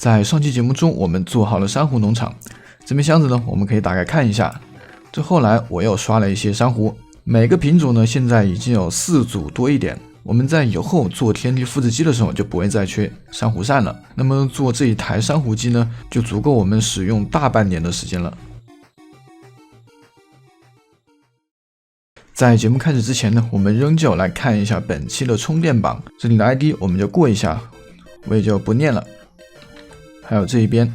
在上期节目中，我们做好了珊瑚农场。这边箱子呢，我们可以打开看一下。这后来我又刷了一些珊瑚，每个品种呢现在已经有4组多一点。我们在以后做天地复制机的时候就不会再缺珊瑚扇了。那么做这一台珊瑚机呢，就足够我们使用大半年的时间了。在节目开始之前呢，我们仍旧来看一下本期的充电榜。这里的 ID 我们就过一下，我也就不念了。还有这一边。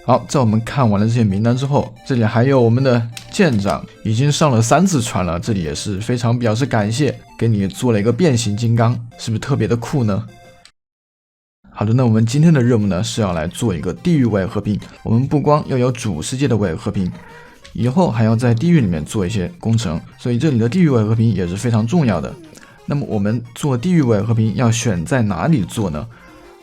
好，在我们看完了这些名单之后，这里还有我们的舰长，已经上了3次船了，这里也是非常表示感谢，给你做了一个变形金刚，是不是特别的酷呢？好的，那我们今天的任务呢是要来做一个地狱伪和平。我们不光要有主世界的伪和平，以后还要在地狱里面做一些工程，所以这里的地狱伪和平也是非常重要的。那么我们做地狱伪和平要选在哪里做呢？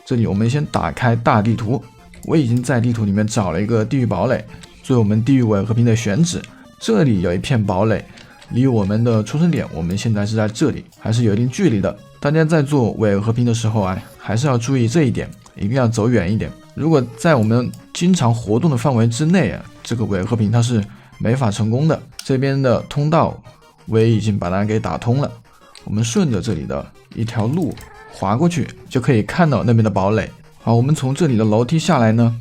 这里我们先打开大地图，我已经在地图里面找了一个地狱堡垒，作为我们地狱伪和平的选址。这里有一片堡垒，离我们的出生点，我们现在是在这里，还是有一定距离的。大家在做伪和平的时候啊，还是要注意这一点，一定要走远一点。如果在我们经常活动的范围之内啊，这个伪和平它是没法成功的。这边的通道我也已经把它给打通了，我们顺着这里的一条路滑过去，就可以看到那边的堡垒。好，我们从这里的楼梯下来呢，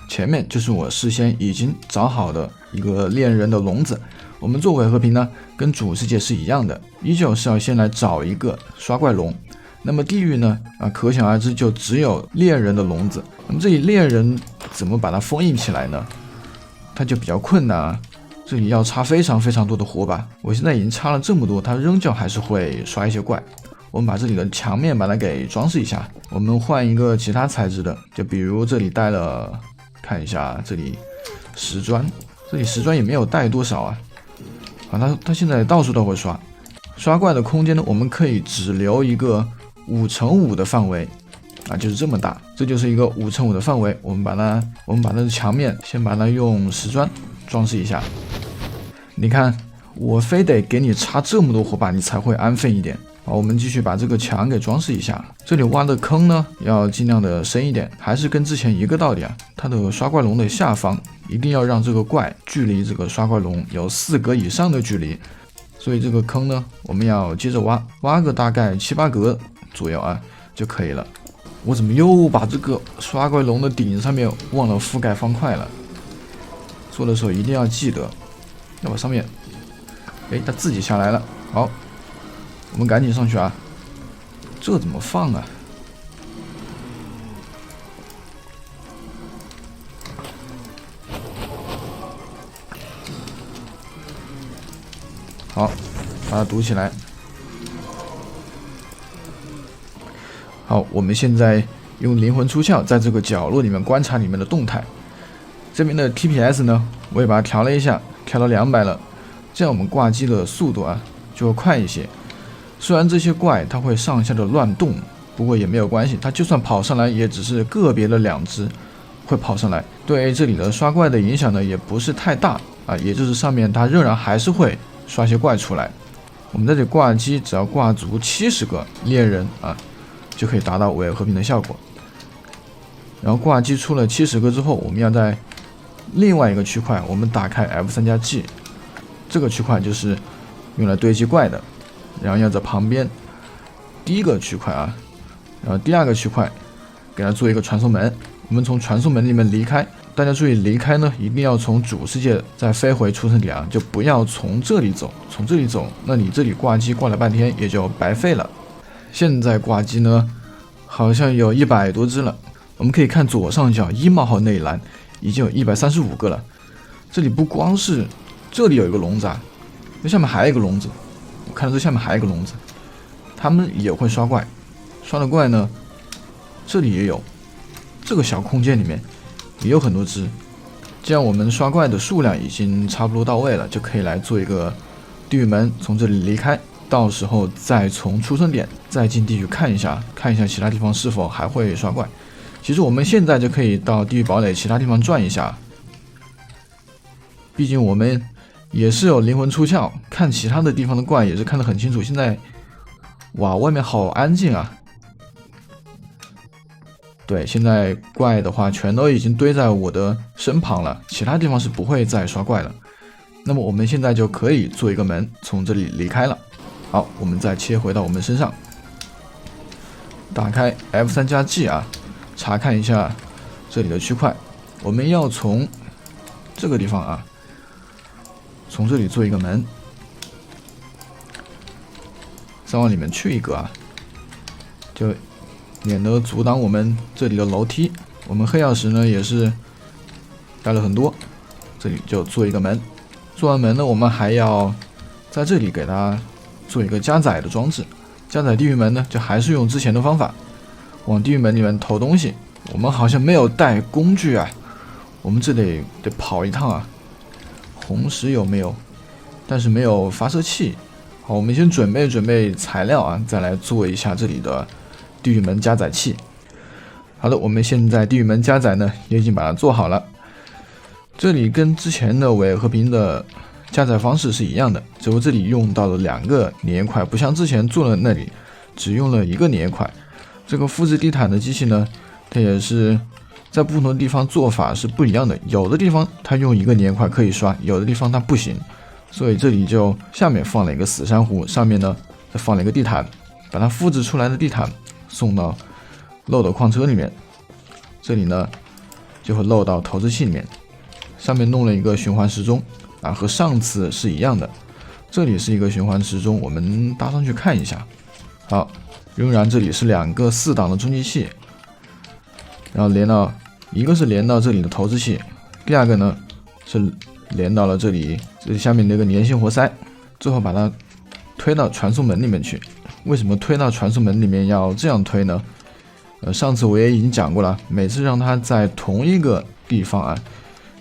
前面就是我事先已经找好的一个猎人的笼子。我们做伪和平呢，跟主世界是一样的，依旧是要先来找一个刷怪笼。那么地狱呢，可想而知就只有猎人的笼子。那么这里猎人怎么把它封印起来呢？它就比较困难啊，这里要插非常多的火把。我现在已经插了这么多，它仍旧还是会刷一些怪。我们把这里的墙面把它给装饰一下，我们换一个其他材质的，就比如这里带了，看一下这里石砖，这里石砖也没有带多少啊。好，它现在到处都会刷怪的空间呢，我们可以只留一个5×5的范围啊，就是这么大，这就是一个5×5的范围。我们把它的墙面先把它用石砖装饰一下。你看，我非得给你插这么多火把，你才会安分一点。好，我们继续把这个墙给装饰一下。这里挖的坑呢，要尽量的深一点，还是跟之前一个道理啊。它的刷怪笼的下方一定要让这个怪距离这个刷怪笼有4格以上的距离。所以这个坑呢，我们要接着挖个大概7、8格左右啊就可以了。我怎么又把这个刷怪笼的顶上面忘了覆盖方块了？做的时候一定要记得要把上面，它自己下来了。好。我们赶紧上去啊！这怎么放啊？好，把它堵起来。好，我们现在用灵魂出窍，在这个角落里面观察里面的动态。这边的 TPS 呢，我也把它调了一下，调到200了，这样我们挂机的速度啊就会快一些。虽然这些怪它会上下的乱动，不过也没有关系，它就算跑上来也只是个别的2只会跑上来，对这里的刷怪的影响呢也不是太大啊，也就是上面它仍然还是会刷些怪出来。我们在这里挂机只要挂足70个猎人啊，就可以达到伪和平的效果。然后挂机出了70个之后，我们要在另外一个区块我们打开 F3+G， 这个区块就是用来堆积怪的。然后要在旁边第一个区块啊，然后第2个区块给它做一个传送门。我们从传送门里面离开，大家注意离开呢，一定要从主世界再飞回出生点啊，就不要从这里走。从这里走，那你这里挂机挂了半天也就白费了。现在挂机呢，好像有100多只了。我们可以看左上角1冒号那一栏，已经有135个了。这里不光是这里有一个笼子啊，这下面还有一个笼子。看到这下面还有一个笼子，他们也会刷怪，刷的怪呢，这里也有，这个小空间里面也有很多只。这样我们刷怪的数量已经差不多到位了，就可以来做一个地狱门，从这里离开，到时候再从出生点再进地狱看一下其他地方是否还会刷怪。其实我们现在就可以到地狱堡垒其他地方转一下，毕竟我们也是有灵魂出窍，看其他的地方的怪也是看得很清楚。现在，哇，外面好安静啊！对，现在怪的话全都已经堆在我的身旁了，其他地方是不会再刷怪了。那么我们现在就可以做一个门，从这里离开了。好，我们再切回到我们身上，打开 F3加 G 啊，查看一下这里的区块。我们要从这个地方啊，从这里做一个门，再往里面去一个啊，就免得阻挡我们这里的楼梯。我们黑曜石呢也是带了很多，这里就做一个门。做完门呢，我们还要在这里给它做一个加载的装置。加载地狱门呢，就还是用之前的方法，往地狱门里面投东西。我们好像没有带工具啊，我们这里得跑一趟啊。红石有没有？但是没有发射器。好，我们先准备材料啊，再来做一下这里的地狱门加载器。好的，我们现在地狱门加载呢也已经把它做好了。这里跟之前的伪和平的加载方式是一样的，只不过这里用到了2个粘液块，不像之前做的那里只用了1个粘液块。这个复制地毯的机器呢，它也是在不同的地方做法是不一样的，有的地方它用1个粘液块可以刷，有的地方它不行。所以这里就下面放了一个死珊瑚，上面呢再放了一个地毯，把它复制出来的地毯送到漏斗矿车里面，这里呢就会漏到投掷器里面。上面弄了一个循环时钟啊，和上次是一样的。这里是一个循环时钟，我们搭上去看一下。好，仍然这里是2个4档的中继器，然后连到一个是连到这里的投掷器，第2个呢是连到了这里下面那个粘性活塞，最后把它推到传送门里面去。为什么推到传送门里面要这样推呢？上次我也已经讲过了，每次让它在同一个地方啊，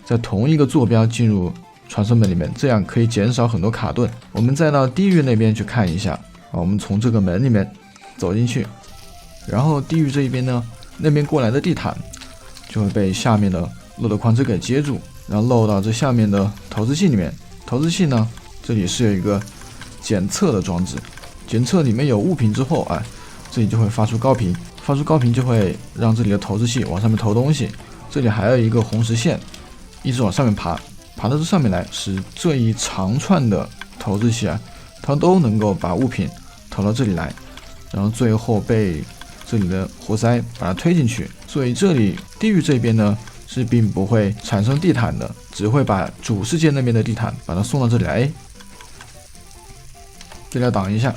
在同一个坐标进入传送门里面，这样可以减少很多卡顿。我们再到地狱那边去看一下啊，我们从这个门里面走进去，然后地狱这一边呢，那边过来的地毯就会被下面的漏斗矿车给接住，然后漏到这下面的投掷器里面。投掷器呢，这里是有一个检测的装置，检测里面有物品之后啊，这里就会发出高频，发出高频就会让这里的投掷器往上面投东西。这里还有一个红实线，一直往上面爬到这上面来，使这一长串的投掷器啊，它都能够把物品投到这里来，然后最后被这里的活塞把它推进去。所以这里地狱这边呢是并不会产生地毯的，只会把主世界那边的地毯把它送到这里来。这里要挡一下，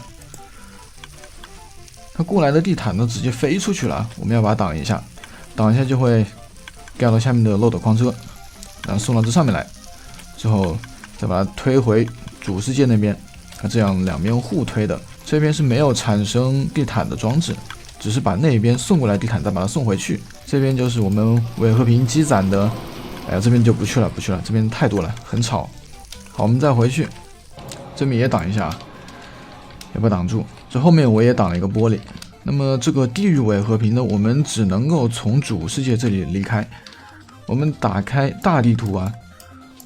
它过来的地毯都直接飞出去了，我们要把它挡一下，挡一下就会盖到下面的漏斗矿车，然后送到这上面来，之后再把它推回主世界那边。它这样2边互推的，这边是没有产生地毯的装置，只是把那边送过来地毯再把它送回去。这边就是我们伪和平积攒的，这边就不去了，这边太多了，很吵。好，我们再回去，这边也挡一下，也不挡住。这后面我也挡了一个玻璃。那么这个地狱伪和平呢，我们只能够从主世界这里离开。我们打开大地图啊，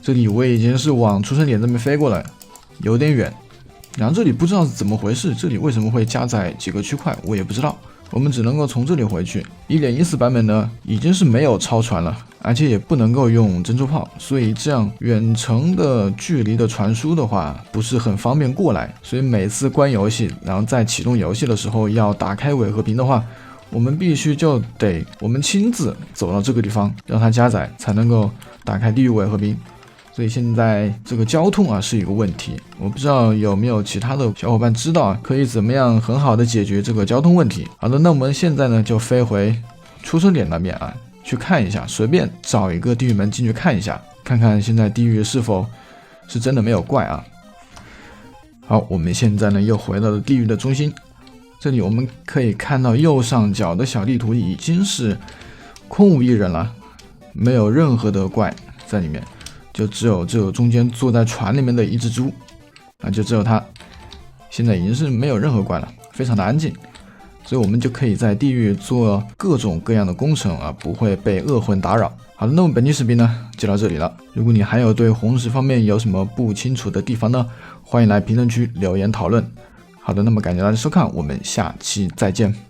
这里我已经是往出生点这边飞过来，有点远。然后这里不知道是怎么回事，这里为什么会加载几个区块，我也不知道。我们只能够从这里回去。1.14 版本呢，已经是没有超传了，而且也不能够用珍珠炮，所以这样远程的距离的传输的话，不是很方便过来。所以每次关游戏，然后在启动游戏的时候要打开伪和平的话，我们必须就得我们亲自走到这个地方，让它加载，才能够打开地狱伪和平。所以现在这个交通啊是一个问题，我不知道有没有其他的小伙伴知道可以怎么样很好的解决这个交通问题。好的，那我们现在呢就飞回出生点那边啊，去看一下，随便找一个地狱门进去看一下，看看现在地狱是否是真的没有怪啊。好，我们现在呢又回到了地狱的中心，这里我们可以看到右上角的小地图已经是空无一人了，没有任何的怪在里面。就只有中间坐在船里面的一只猪啊，就只有它，现在已经是没有任何怪了，非常的安静，所以我们就可以在地狱做各种各样的工程啊，不会被恶魂打扰。好的，那么本期视频呢就到这里了。如果你还有对红石方面有什么不清楚的地方呢，欢迎来评论区留言讨论。好的，那么感谢大家收看，我们下期再见。